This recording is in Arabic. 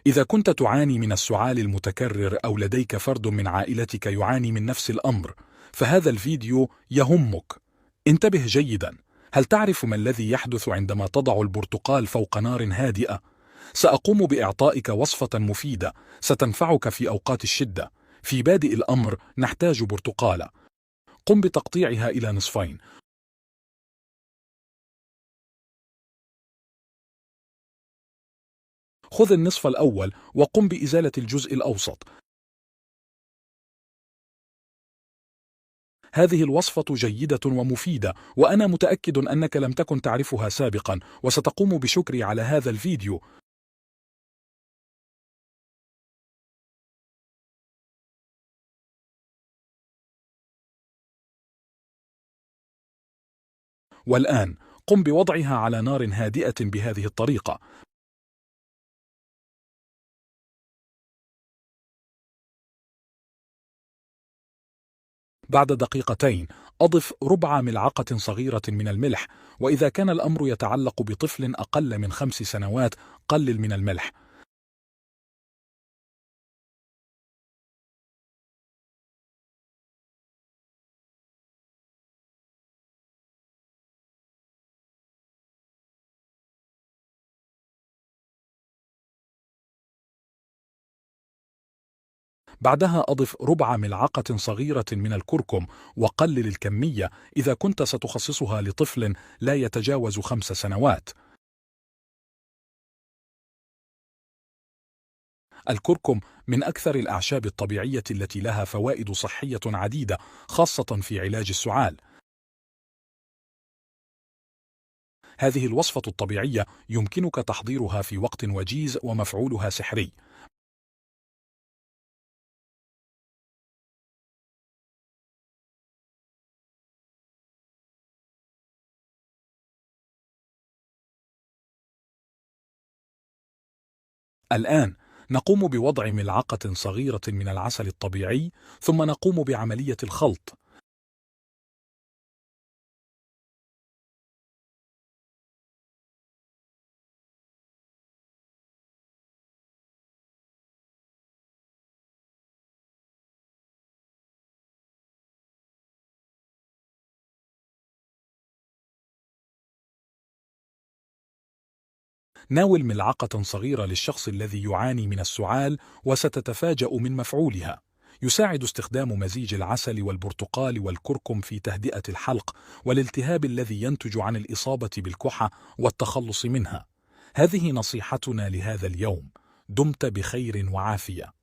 إذا كنت تعاني من السعال المتكرر أو لديك فرد من عائلتك يعاني من نفس الأمر، فهذا الفيديو يهمك. انتبه جيدا. هل تعرف ما الذي يحدث عندما تضع البرتقال فوق نار هادئة؟ سأقوم بإعطائك وصفة مفيدة ستنفعك في أوقات الشدة. في بادئ الأمر نحتاج برتقالة. قم بتقطيعها إلى نصفين. خذ النصف الأول وقم بإزالة الجزء الأوسط. هذه الوصفة جيدة ومفيدة، وأنا متأكد أنك لم تكن تعرفها سابقا، وستقوم بشكري على هذا الفيديو. والآن قم بوضعها على نار هادئة بهذه الطريقة. بعد دقيقتين أضف ربع ملعقة صغيرة من الملح، وإذا كان الأمر يتعلق بطفل أقل من 5 سنوات قلل من الملح. بعدها أضف ربع ملعقة صغيرة من الكركم وقلل الكمية إذا كنت ستخصصها لطفل لا يتجاوز 5 سنوات. الكركم من أكثر الأعشاب الطبيعية التي لها فوائد صحية عديدة، خاصة في علاج السعال. هذه الوصفة الطبيعية يمكنك تحضيرها في وقت وجيز ومفعولها سحري. الآن نقوم بوضع ملعقة صغيرة من العسل الطبيعي، ثم نقوم بعملية الخلط. ناول ملعقة صغيرة للشخص الذي يعاني من السعال، وستتفاجأ من مفعولها. يساعد استخدام مزيج العسل والبرتقال والكركم في تهدئة الحلق والالتهاب الذي ينتج عن الإصابة بالكحة والتخلص منها. هذه نصيحتنا لهذا اليوم. دمت بخير وعافية.